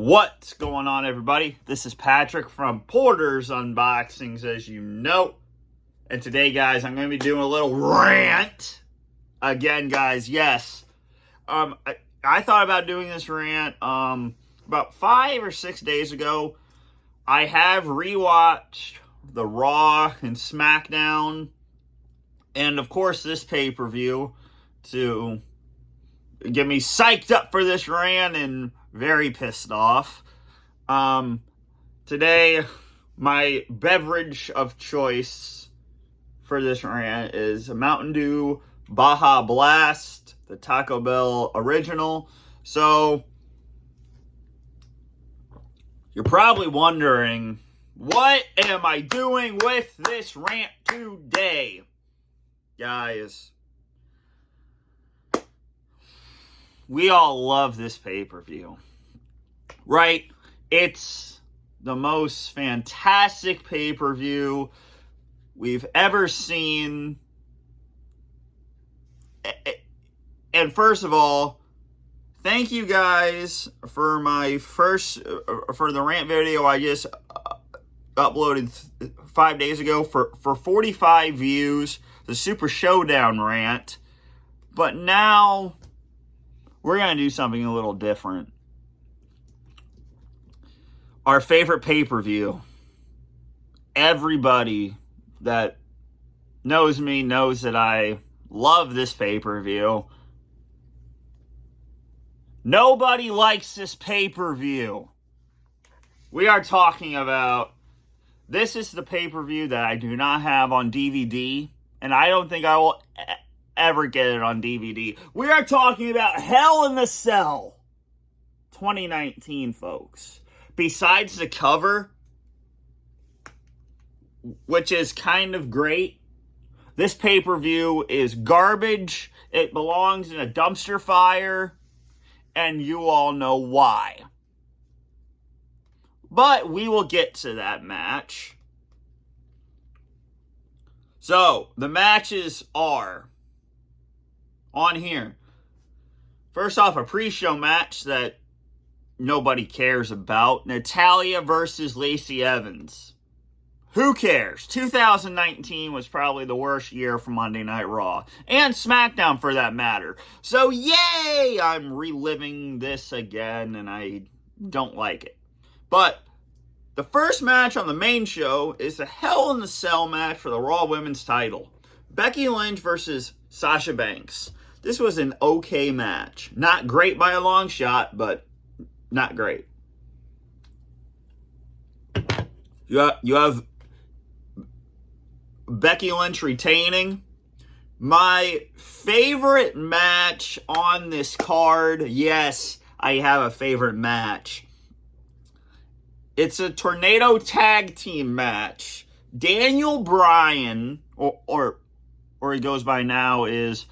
What's going on, everybody? This is Patrick from Porter's Unboxings, as you know. And today, guys, I'm going to be doing a little rant. Again, guys, yes. I thought about doing this rant about 5 or 6 days ago. I have rewatched the Raw and SmackDown, and of course this pay-per-view to get me psyched up for this rant and very pissed off. Today, my beverage of choice for this rant is a Mountain Dew Baja Blast, the Taco Bell original. So, you're probably wondering, what am I doing with this rant today? Guys, we all love this pay-per-view, right? It's the most fantastic pay-per-view we've ever seen. And first of all, thank you guys for for the rant video I just uploaded 5 days ago for 45 views, the Super Showdown rant. But now we're going to do something a little different. Our favorite pay-per-view. Everybody that knows me knows that I love this pay-per-view. Nobody likes this pay-per-view. We are talking about, this is the pay-per-view that I do not have on DVD, and I don't think I will ever get it on DVD. We are talking about Hell in the Cell 2019, folks. Besides the cover, which is kind of great, this pay-per-view is garbage. It belongs in a dumpster fire, and you all know why. But we will get to that match. So, the matches are on here. First off, a pre-show match that nobody cares about. Natalya versus Lacey Evans. Who cares? 2019 was probably the worst year for Monday Night Raw. And SmackDown, for that matter. So, yay! I'm reliving this again, and I don't like it. But the first match on the main show is a Hell in the Cell match for the Raw Women's title. Becky Lynch versus Sasha Banks. This was an okay match. Not great by a long shot, but not great. You have Becky Lynch retaining. My favorite match on this card, yes, I have a favorite match. It's a tornado tag team match. Daniel Bryan, or he goes by now is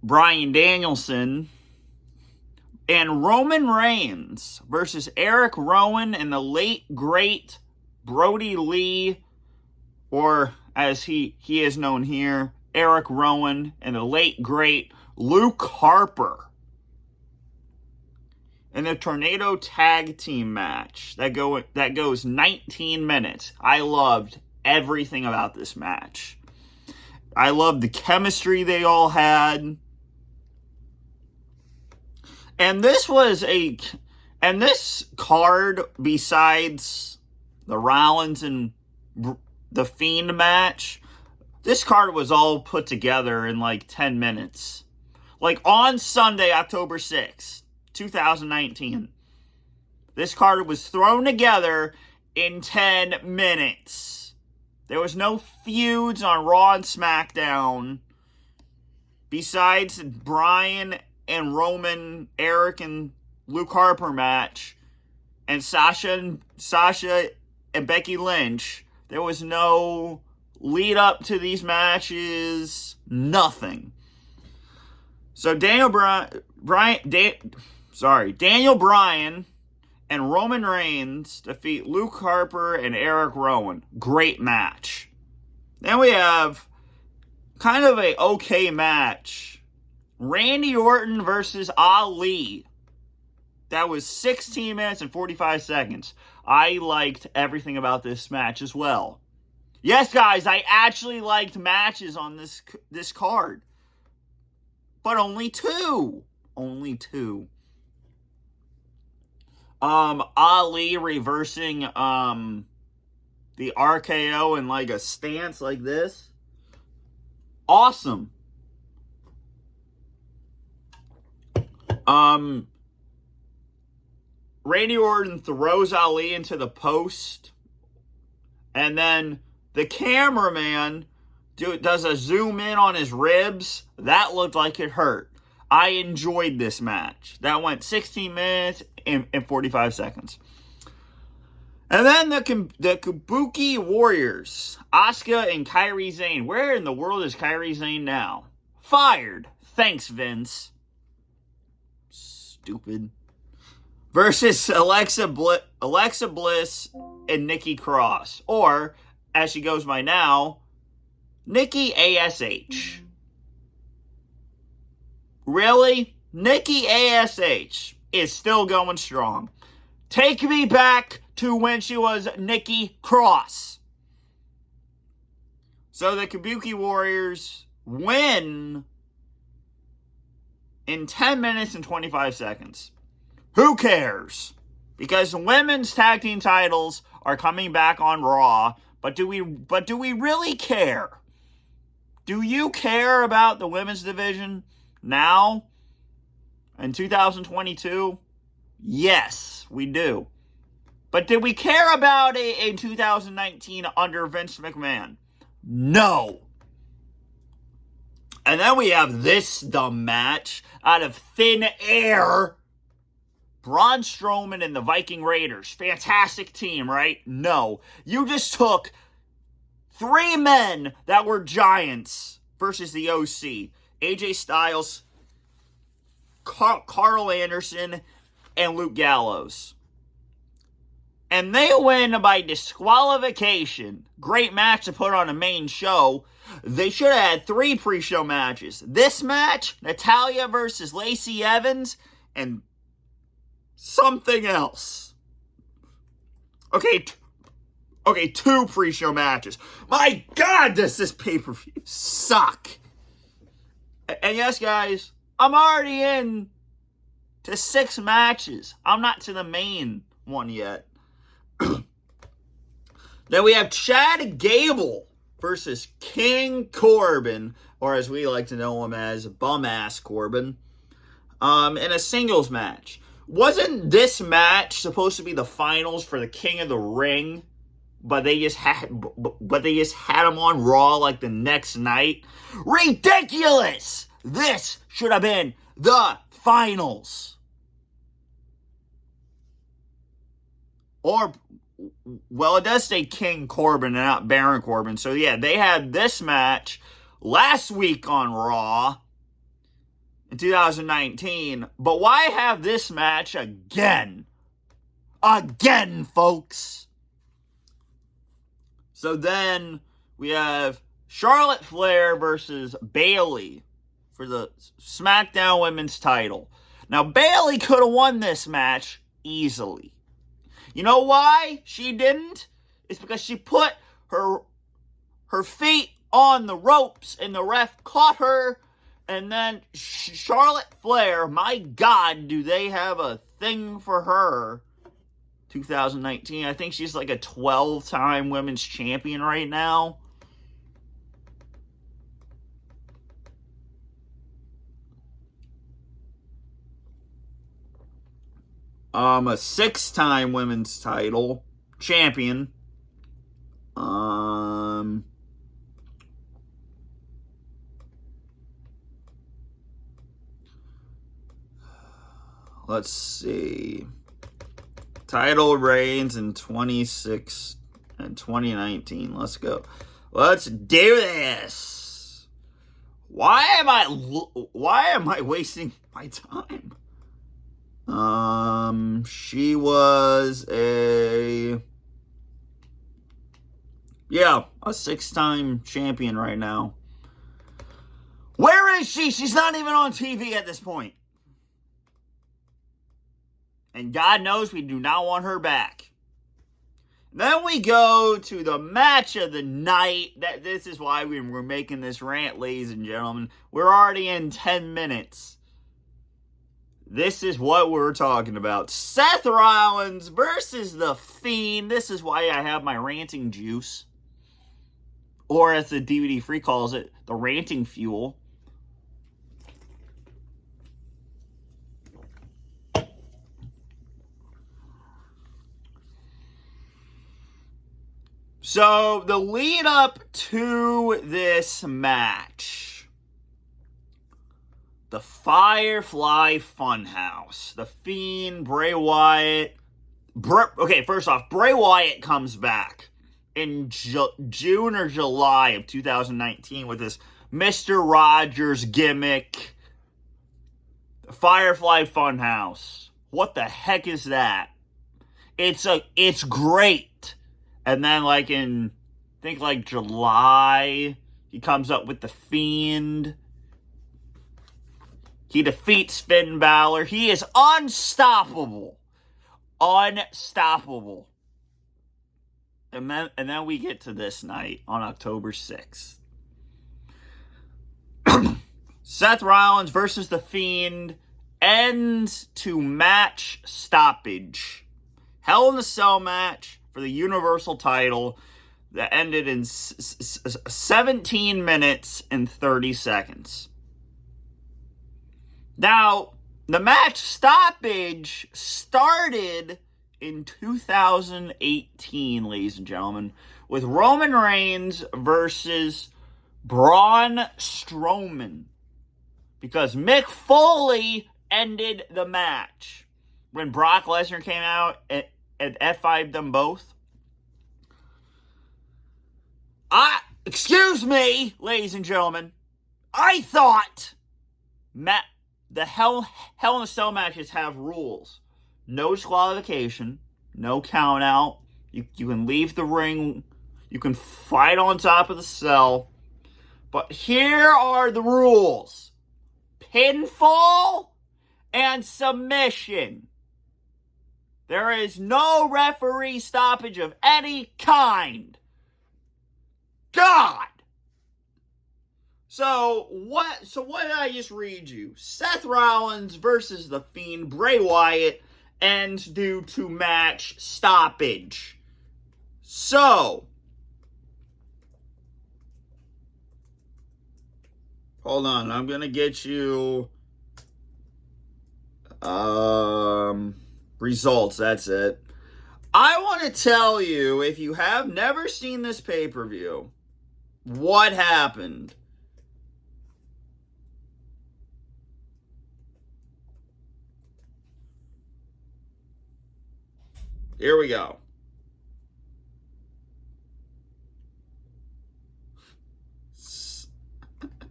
Bryan Danielson, and Roman Reigns versus Eric Rowan and the late, great Brody Lee, or as he is known here, Eric Rowan, and the late, great Luke Harper. In the Tornado Tag Team match that goes 19 minutes. I loved everything about this match. I loved the chemistry they all had. And this card, besides the Rollins and the Fiend match, this card was all put together in like 10 minutes. Like on Sunday, October 6th, 2019. This card was thrown together in 10 minutes. There was no feuds on Raw and SmackDown besides Bryan and Roman, Eric and Luke Harper match, and Sasha and Becky Lynch. There was no lead up to these matches, nothing. So Daniel Bryan and Roman Reigns defeat Luke Harper and Eric Rowan. Great match. Then we have kind of a okay match. Randy Orton versus Ali. That was 16 minutes and 45 seconds. I liked everything about this match as well. Yes, guys, I actually liked matches on this card. But only two. Only two. Ali reversing the RKO in like a stance like this. Awesome. Randy Orton throws Ali into the post. And then the cameraman does a zoom in on his ribs. That looked like it hurt. I enjoyed this match. That went 16 minutes and 45 seconds. And then the Kabuki Warriors, Asuka and Kairi Sane. Where in the world is Kairi Sane now? Fired. Thanks, Vince. Stupid. Versus Alexa Bliss and Nikki Cross. Or, as she goes by now, Nikki ASH. Really? Nikki ASH is still going strong. Take me back to when she was Nikki Cross. So the Kabuki Warriors win in 10 minutes and 25 seconds. Who cares? Because the women's tag team titles are coming back on Raw, but do we really care? Do you care about the women's division now in 2022? Yes, we do. But did we care about it in 2019 under Vince McMahon? No. And then we have this dumb match out of thin air. Braun Strowman and the Viking Raiders. Fantastic team, right? No. You just took 3 men that were giants versus the OC. AJ Styles, Carl Anderson, and Luke Gallows. And they win by disqualification. Great match to put on a main show. They should have had 3 pre-show matches. This match, Natalya versus Lacey Evans, and something else. Okay, 2 pre-show matches. My God, does this pay-per-view suck. And yes, guys, I'm already in to 6 matches. I'm not to the main one yet. Then we have Chad Gable versus King Corbin, or as we like to know him as Bum-Ass Corbin, in a singles match. Wasn't this match supposed to be the finals for the King of the Ring? But they just had him on Raw like the next night. Ridiculous! This should have been the finals. Or, well, it does say King Corbin and not Baron Corbin. So yeah, they had this match last week on Raw in 2019. But why have this match again? Again, folks. So then we have Charlotte Flair versus Bayley for the SmackDown Women's title. Now, Bayley could have won this match easily. You know why she didn't? It's because she put her feet on the ropes and the ref caught her. And then Charlotte Flair, my God, do they have a thing for her. 2019. I think she's like a 12-time women's champion right now. A 6-time women's title champion. Let's see. Title reigns in 26 and 2019. Let's go. Let's do this. Why am I wasting my time? She was a 6-time champion right now. Where is she? She's not even on TV at this point. And God knows we do not want her back. Then we go to the match of the night. This is why we're making this rant, ladies and gentlemen. We're already in 10 minutes. This is what we're talking about. Seth Rollins versus The Fiend. This is why I have my ranting juice. Or as the DVD Free calls it, the ranting fuel. So, the lead up to this match, the Firefly Funhouse, The Fiend, Bray Wyatt. Okay, first off, Bray Wyatt comes back in June or July of 2019 with this Mr. Rogers gimmick. The Firefly Funhouse. What the heck is that? It's great. And then, like, in, I think, like, July, he comes up with The Fiend. He defeats Finn Balor. He is unstoppable. Unstoppable. And then we get to this night on October 6th. Seth Rollins versus The Fiend ends to match stoppage. Hell in a Cell match for the Universal title that ended in 17 minutes and 30 seconds. Now, the match stoppage started in 2018, ladies and gentlemen, with Roman Reigns versus Braun Strowman. Because Mick Foley ended the match when Brock Lesnar came out and F5'd them both. Excuse me, ladies and gentlemen. I thought the Hell in a Cell matches have rules. No disqualification, no count out. You can leave the ring. You can fight on top of the cell. But here are the rules. Pinfall and submission. There is no referee stoppage of any kind. God! So what did I just read you? Seth Rollins versus The Fiend, Bray Wyatt, ends due to match stoppage. So, hold on, I'm gonna get you results, that's it. I want to tell you, if you have never seen this pay-per-view, what happened. Here we go.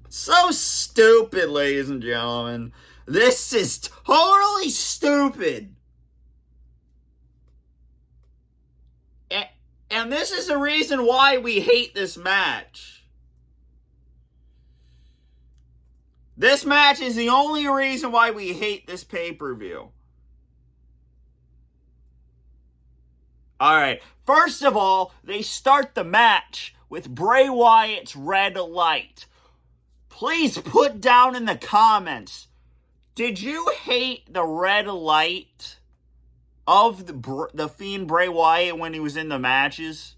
So stupid, ladies and gentlemen. This is totally stupid. And this is the reason why we hate this match. This match is the only reason why we hate this pay-per-view. Alright, first of all, they start the match with Bray Wyatt's red light. Please put down in the comments, did you hate the red light of the Fiend Bray Wyatt when he was in the matches?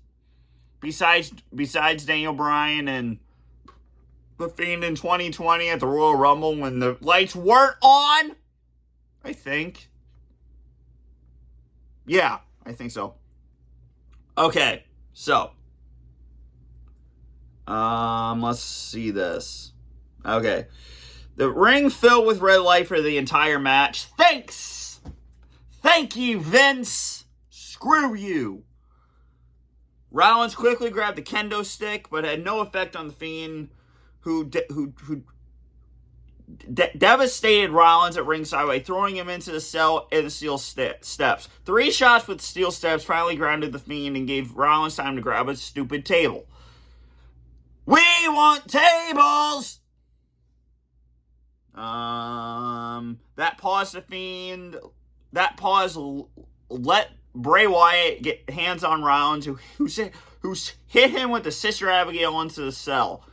Besides Daniel Bryan and the Fiend in 2020 at the Royal Rumble when the lights weren't on? I think. Yeah, I think so. Okay, so. Let's see this. Okay. The ring filled with red light for the entire match. Thanks! Thank you, Vince! Screw you! Rollins quickly grabbed the kendo stick, but had no effect on the Fiend, who devastated Rollins at ringside by throwing him into the cell and the steel steps. 3 shots with steel steps finally grounded the Fiend and gave Rollins time to grab a stupid table. We want tables! That paused the Fiend. that pause let Bray Wyatt get hands on Rollins, who's hit him with the Sister Abigail into the cell.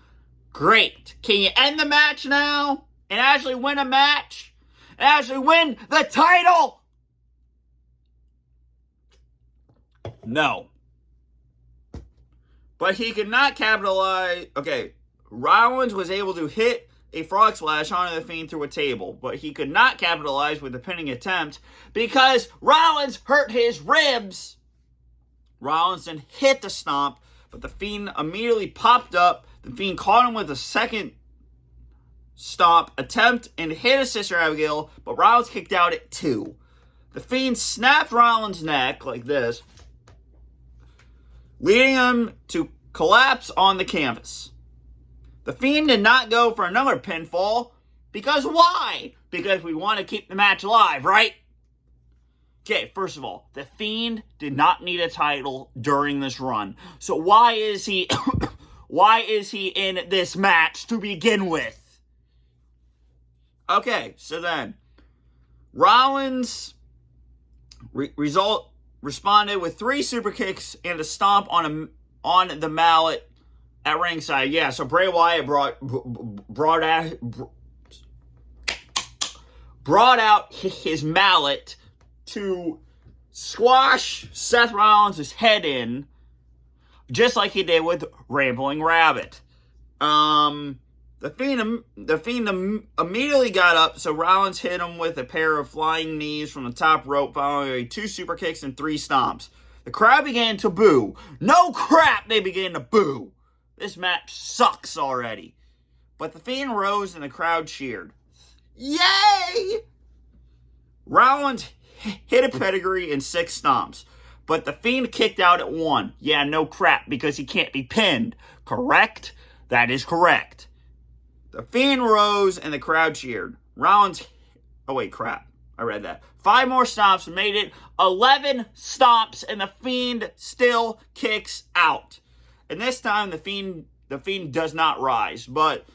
Great. Can you end the match now and actually win a match? And actually win the title? No. But he could not capitalize. Okay, Rollins was able to hit a frog splash onto the Fiend through a table, but he could not capitalize with the pinning attempt because Rollins hurt his ribs. Rollins then hit the stomp, but the Fiend immediately popped up. The Fiend caught him with a second stomp attempt and hit his Sister Abigail, but Rollins kicked out at 2. The Fiend snapped Rollins' neck like this, leading him to collapse on the canvas. The Fiend did not go for another pinfall, because why? Because we want to keep the match alive, right? Okay, first of all, the Fiend did not need a title during this run. So why is he why is he in this match to begin with? Okay, so then Rollins responded with 3 super kicks and a stomp on the mallet at ringside. Yeah, so Bray Wyatt brought out his mallet to squash Seth Rollins' head in, just like he did with Rambling Rabbit. The Fiend immediately got up, so Rollins hit him with a pair of flying knees from the top rope, following 2 super kicks and 3 stomps. The crowd began to boo. No crap, they began to boo. This match sucks already. But the Fiend rose and the crowd cheered. Yay! Rollins hit a pedigree and 6 stomps, but the Fiend kicked out at 1. Yeah, no crap, because he can't be pinned. Correct? That is correct. The Fiend rose and the crowd cheered. Rollins... Oh, wait, crap. I read that. 5 more stomps made it 11 stomps, and the Fiend still kicks out. And this time, the Fiend does not rise, but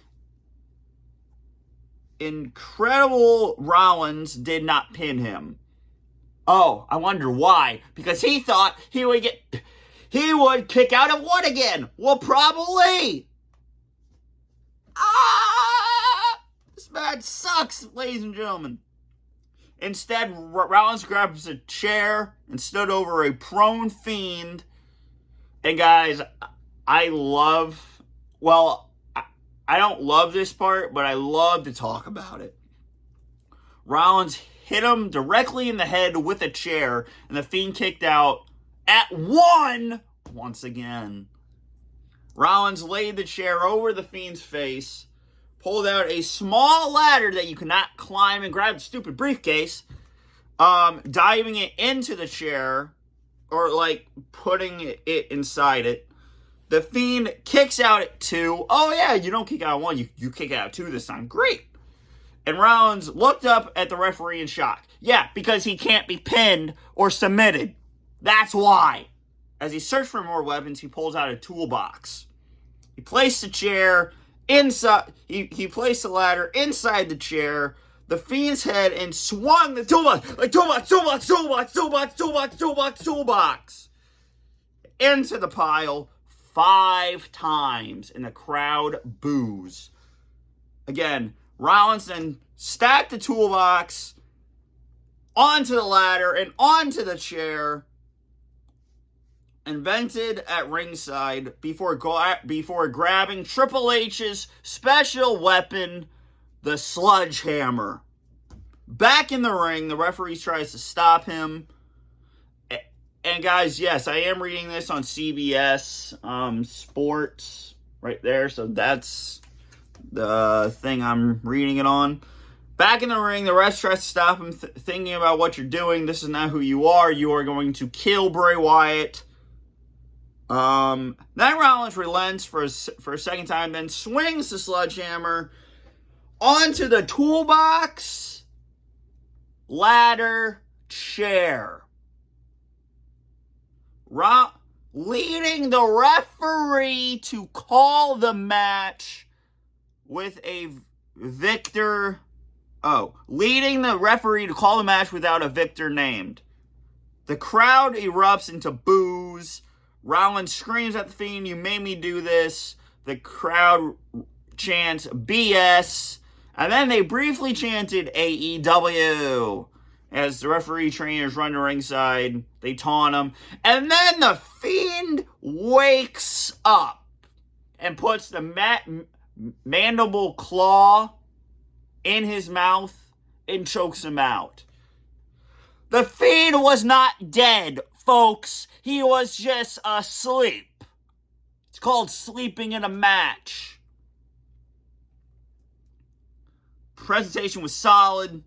incredible Rollins did not pin him. Oh, I wonder why. Because he thought he would kick out at 1 again. Well, probably. This match sucks, ladies and gentlemen. Instead, Rollins grabs a chair and stood over a prone Fiend. And guys, I don't love this part, but I love to talk about it. Rollins hit him directly in the head with a chair, and the Fiend kicked out at 1 once again. Rollins laid the chair over the Fiend's face, pulled out a small ladder that you cannot climb, and grabbed the stupid briefcase, diving it into the chair, or like putting it inside it. The Fiend kicks out at 2. Oh yeah, you don't kick out at 1, you kick out at 2 this time. Great. And Rollins looked up at the referee in shock. Yeah, because he can't be pinned or submitted. That's why. As he searched for more weapons, he pulls out a toolbox. He placed the chair inside. He placed the ladder inside the chair, the Fiend's head, and swung the toolbox into the pile 5 times, and the crowd boos. Again, Rollins then stacked the toolbox onto the ladder and onto the chair, and vented at ringside before grabbing Triple H's special weapon, the sledgehammer. Back in the ring, the referee tries to stop him. And guys, yes, I am reading this on CBS Sports right there, so that's the thing I'm reading it on. Back in the ring, the ref tries to stop him, thinking about what you're doing. This is not who you are. You are going to kill Bray Wyatt. Then Rollins relents for a second time, then swings the sledgehammer onto the toolbox, ladder, chair. Leading the referee to call the match with a victor leading the referee to call the match without a victor named. The crowd erupts into boos. Rollins screams at the Fiend, "You made me do this." The crowd chants BS. And then they briefly chanted AEW. As the referee trainers run to ringside, they taunt him. And then the Fiend wakes up and puts the mandible claw in his mouth and chokes him out. The Fiend was not dead, folks. He was just asleep. It's called sleeping in a match. Presentation was solid.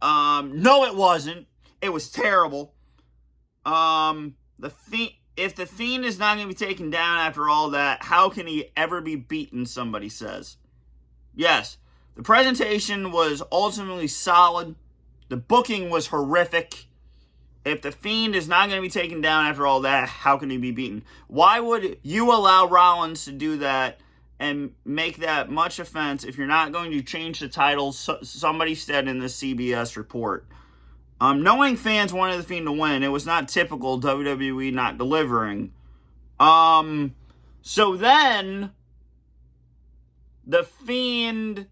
No, it wasn't. It was terrible. If the Fiend is not going to be taken down after all that, how can he ever be beaten, somebody says. Yes, the presentation was ultimately solid. The booking was horrific. If the Fiend is not going to be taken down after all that, how can he be beaten? Why would you allow Rollins to do that and make that much offense if you're not going to change the titles? Somebody said in the CBS report. Knowing fans wanted the Fiend to win, it was not typical WWE not delivering. So then, the Fiend,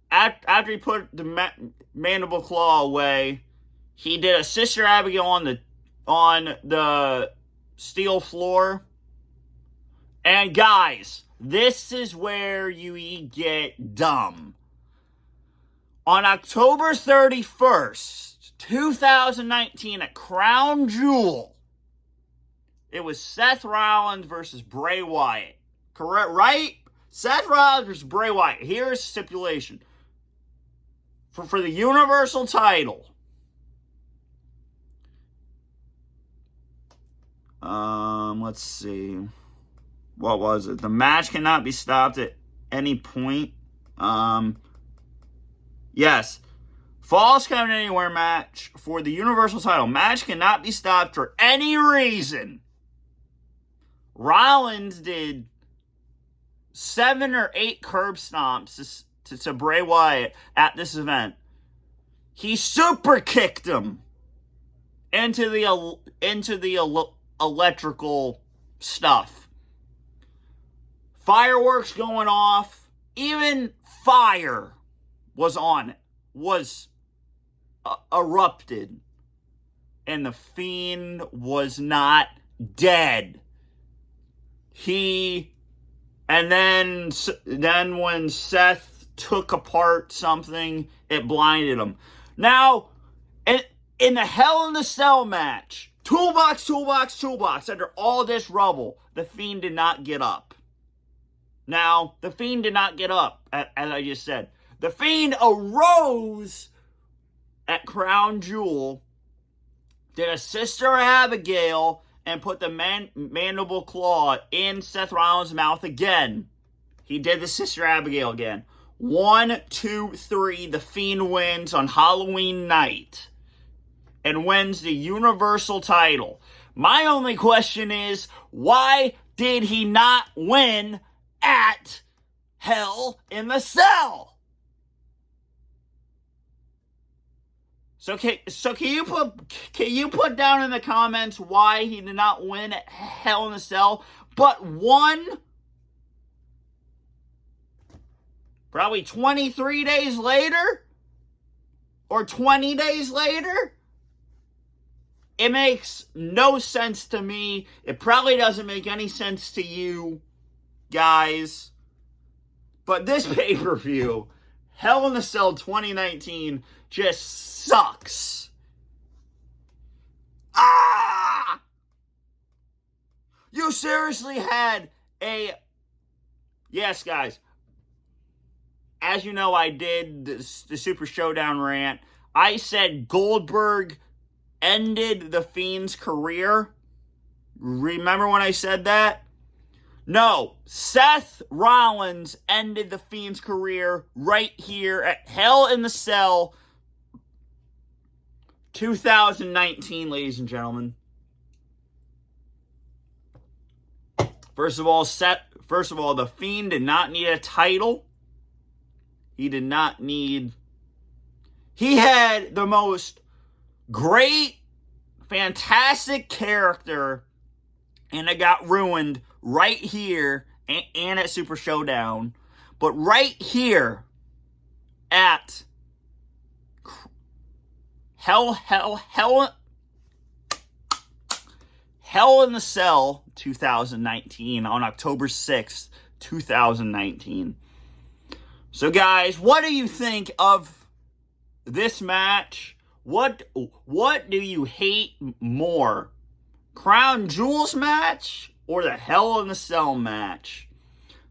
after he put the mandible claw away, he did a Sister Abigail on the steel floor. And guys, this is where you get dumb. On October 31st, 2019, at Crown Jewel, it was Seth Rollins versus Bray Wyatt. Correct, right? Seth Rollins versus Bray Wyatt. Here's the stipulation. For the Universal title, let's see. What was it? The match cannot be stopped at any point. Yes. Falls Count Anywhere match for the Universal title. Match cannot be stopped for any reason. Rollins did 7 or 8 curb stomps to Bray Wyatt at this event. He super kicked him into the electrical stuff. Fireworks going off. Even fire was on it. Was erupted. And the Fiend was not dead. And then when Seth took apart something, it blinded him. Now, in the Hell in the Cell match, toolbox, under all this rubble, the Fiend did not get up. Now, the Fiend did not get up, as I just said. The Fiend arose at Crown Jewel, did a Sister Abigail, and put the mandible claw in Seth Rollins' mouth again. He did the Sister Abigail again. 1, 2, 3, the Fiend wins on Halloween night and wins the Universal title. My only question is, why did he not win at Hell in the Cell? So can you put down in the comments why he did not win at Hell in the Cell, but won probably 23 days later or 20 days later? It makes no sense to me. It probably doesn't make any sense to you guys. But this pay-per-view, Hell in the Cell 2019, just sucks. You seriously had a... Yes, guys. As you know, I did the Super Showdown rant. I said Goldberg ended the Fiend's career. Remember when I said that? No, Seth Rollins ended the Fiend's career right here at Hell in the Cell 2019, ladies and gentlemen. First of all, the Fiend did not need a title. He did not need... He had the most great, fantastic character, and it got ruined right here and at Super Showdown. But right here at Hell in the Cell 2019 on October 6th, 2019. So guys, what do you think of this match? What do you hate more? Crown Jewels match or the Hell in the Cell match?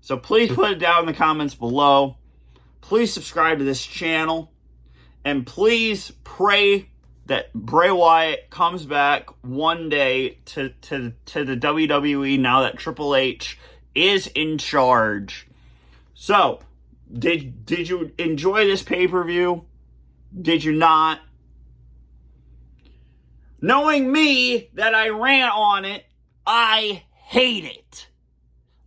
So please put it down in the comments below. Please subscribe to this channel. And please pray that Bray Wyatt comes back one day to the WWE now that Triple H is in charge. So, did you enjoy this pay-per-view? Did you not? Knowing me that I rant on it, I hate it.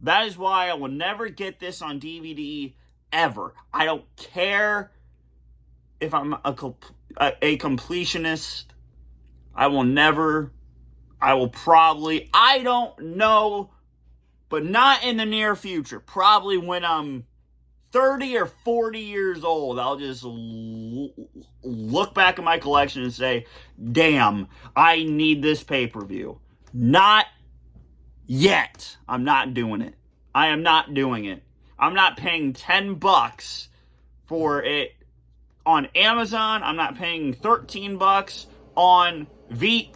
That is why I will never get this on DVD ever. I don't care if I'm a completionist. I will probably, I don't know, but not in the near future. Probably when I'm 30 or 40 years old, I'll just look back at my collection and say, damn, I need this pay-per-view. Not yet. I'm not doing it. I am not doing it. I'm not paying $10 for it on Amazon. I'm not paying $13 on V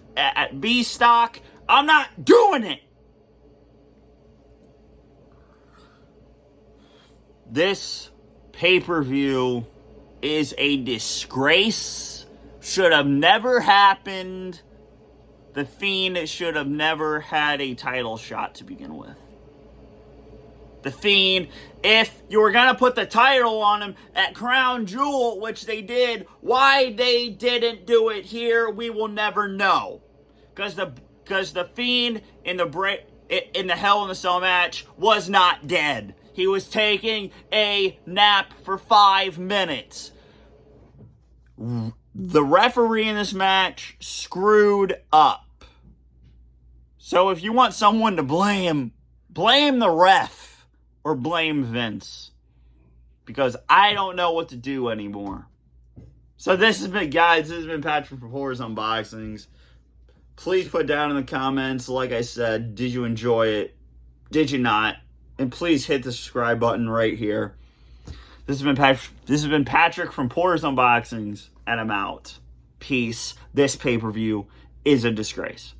Stock. I'm not doing it. This pay-per-view is a disgrace. Should have never happened. The Fiend should have never had a title shot to begin with. The Fiend, if you were going to put the title on him at Crown Jewel, which they did, why they didn't do it here, we will never know. Because the Fiend in the Hell in the Cell match was not dead. He was taking a nap for 5 minutes. The referee in this match screwed up. So if you want someone to blame the ref or blame Vince. Because I don't know what to do anymore. So this has been, guys, this has been Patrick from Horrors Unboxings. Please put down in the comments, like I said, did you enjoy it? Did you not? And please hit the subscribe button right here. This has been Patrick from Porter's Unboxings, and I'm out. Peace. This pay-per-view is a disgrace.